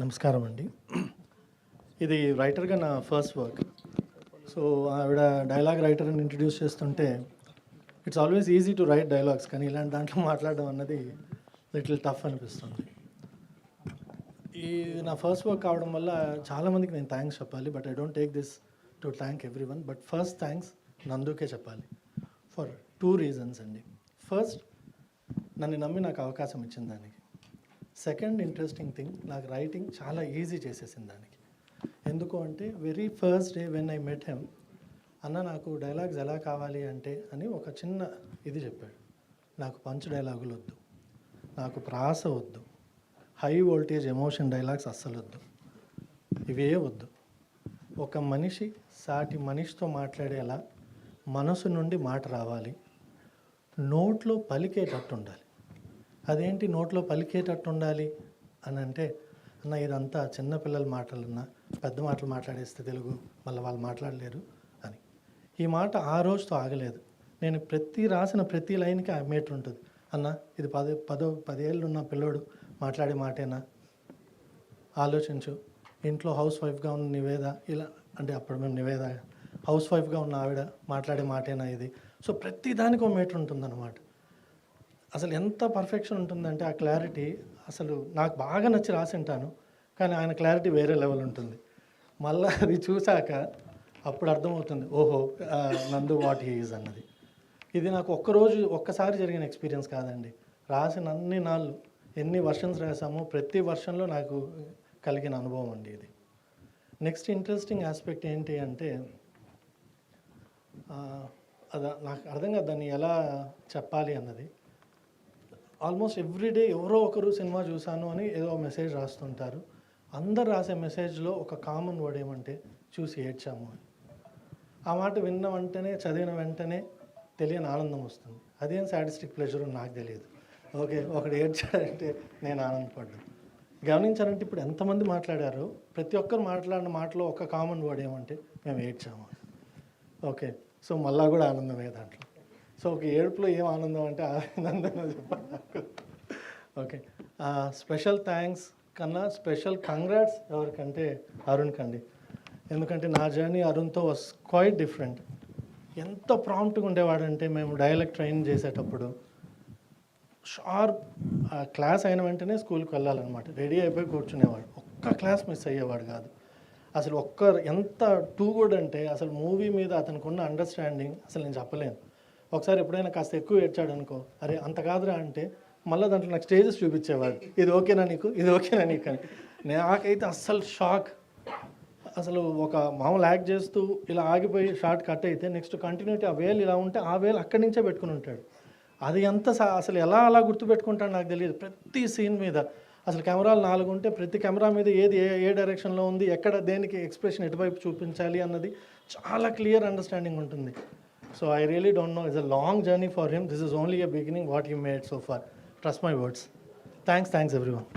నమస్కారం అండి. ఇది రైటర్గా నా ఫస్ట్ వర్క్. సో ఆవిడ డైలాగ్ రైటర్ని ఇంట్రడ్యూస్ చేస్తుంటే it's always easy to right dialogues, కానీ ఇలాంటి దాంట్లో మాట్లాడడం అన్నది లిటిల్ టఫ్ అనిపిస్తుంది. ఈ నా ఫస్ట్ వర్క్ కావడం వల్ల చాలామందికి నేను థ్యాంక్స్ చెప్పాలి, but I don't take this to thank everyone. But first thanks నందుకే చెప్పాలి ఫర్ 2 రీజన్స్ అండి. ఫస్ట్, నన్ను నమ్మి నాకు అవకాశం ఇచ్చిన దానికి. సెకండ్ ఇంట్రెస్టింగ్ థింగ్, నాకు రైటింగ్ చాలా ఈజీ చేసేసింది దానికి. ఎందుకు అంటే very first day when I met him, అన్న నాకు డైలాగ్స్ ఎలా కావాలి అంటే అని ఒక చిన్న ఇది చెప్పాడు. నాకు పంచ్ డైలాగులు వద్దు, నాకు ప్రాస వద్దు, హై వోల్టేజ్ ఎమోషన్ డైలాగ్స్ అస్సలు వద్దు, ఇవే వద్దు. ఒక మనిషి సాటి మనిషితో మాట్లాడేలా మనసు నుండి మాట రావాలి, నోట్లో పలికేటట్టు ఉండాలి. అదేంటి నోట్లో పలికేటట్టు ఉండాలి అని అంటే, అన్న ఇదంతా చిన్నపిల్లల మాటలన్నా పెద్ద మాటలు మాట్లాడేస్తే తెలుగు మళ్ళీ వాళ్ళు మాట్లాడలేరు అని. ఈ మాట ఆ రోజుతో ఆగలేదు. నేను రాసిన ప్రతి లైన్కి ఆ మీటర్ ఉంటుంది. అన్న ఇది 10 ఏళ్ళు ఉన్న పిల్లోడు మాట్లాడే మాటేనా, ఆలోచించు. ఇంట్లో హౌస్ వైఫ్గా ఉన్న నివేద ఇలా, అంటే అప్పుడు మేము నివేద హౌస్ వైఫ్గా ఉన్న ఆవిడ మాట్లాడే మాటేనా ఇది. సో ప్రతి దానికి ఒక మీటర్ ఉంటుందన్నమాట. అసలు ఎంత పర్ఫెక్షన్ ఉంటుందంటే ఆ క్లారిటీ అసలు నాకు బాగా నచ్చి రాసింటాను, కానీ ఆయన క్లారిటీ వేరే లెవెల్ ఉంటుంది. మళ్ళీ అది చూశాక అప్పుడు అర్థమవుతుంది, ఓహో నందు వాట్ హీ ఈజ్ అన్నది. ఇది నాకు ఒక్కసారి జరిగిన ఎక్స్పీరియన్స్ కాదండి. రాసిన అన్ని నాళ్ళు ఎన్ని వర్షన్స్ రాసామో ప్రతి వర్షన్లో నాకు కలిగిన అనుభవం అండి ఇది. నెక్స్ట్ ఇంట్రెస్టింగ్ ఆస్పెక్ట్ ఏంటి అంటే, నాకు అర్థం కాదు దాన్ని ఎలా చెప్పాలి అన్నది. ఆల్మోస్ట్ ఎవ్రీడే ఎవరో ఒకరు సినిమా చూశాను అని ఏదో మెసేజ్ రాస్తుంటారు. అందరు రాసే మెసేజ్లో ఒక కామన్ వర్డ్ ఏమంటే చూసి ఏడ్చాము అని. ఆ మాట విన్న వెంటనే, చదివిన వెంటనే తెలియని ఆనందం వస్తుంది. అదేం సాటిస్టిక్ ప్లెజర్ నాకు తెలియదు. ఓకే, ఒకడు ఏడ్చాడంటే నేను ఆనందపడ్డాను. గమనించారంటే ఇప్పుడు ఎంతమంది మాట్లాడారో ప్రతి ఒక్కరు మాట్లాడిన మాటలో ఒక కామన్ వర్డ్ ఏమంటే మేము ఏడ్చాము. ఓకే, సో మళ్ళా కూడా ఆనందమే దాంట్లో. సో ఒక ఏడుపులో ఏం ఆనందం అంటే ఆనందం చెప్పాలి నాకు. ఓకే, స్పెషల్ థ్యాంక్స్ కన్నా స్పెషల్ కంగ్రాట్స్ ఎవరికంటే అరుణ్ కండి. ఎందుకంటే నా జర్నీ అరుణ్తో వాస్ క్వైట్ డిఫరెంట్. ఎంత ప్రాంప్ట్గా ఉండేవాడంటే, మేము డైలెక్ట్ ట్రైన్ చేసేటప్పుడు షార్ప్ క్లాస్ అయిన వెంటనే స్కూల్కి వెళ్ళాలన్నమాట, రెడీ అయిపోయి కూర్చునేవాడు. ఒక్క క్లాస్ మిస్ అయ్యేవాడు కాదు. అసలు ఎంత టూ గుడ్ అంటే అసలు మూవీ మీద అతనికి ఉన్న అండర్స్టాండింగ్ అసలు నేను చెప్పలేను. ఒకసారి ఎప్పుడైనా కాస్త ఎక్కువ ఏడ్చాడు అనుకో, అరే అంత కాదురా అంటే మళ్ళీ దాంట్లో నాకు స్టేజెస్ చూపించేవాడు, ఇది ఓకేనా నీకు, ఇది ఓకేనా నీకు అని. నాకైతే అస్సలు షాక్. అసలు ఒక మామూలు యాక్ట్ చేస్తూ ఇలా ఆగిపోయి షార్ట్ కట్ అయితే నెక్స్ట్ కంటిన్యూటీ ఆ వేలు ఇలా ఉంటే ఆ వేలు అక్కడి నుంచే పెట్టుకుని ఉంటాడు. అది అసలు ఎలా అలా గుర్తుపెట్టుకుంటాడు నాకు తెలియదు. ప్రతి సీన్ మీద అసలు కెమెరాలు 4 ఉంటే ప్రతి కెమెరా మీద ఏది ఏ డైరెక్షన్లో ఉంది, ఎక్కడ దేనికి ఎక్స్ప్రెషన్ ఎటువైపు చూపించాలి అన్నది చాలా క్లియర్ అండర్స్టాండింగ్ ఉంటుంది. So I really don't know. It's a long journey for him. This is only a beginning what he made so far. Trust my words. Thanks everyone.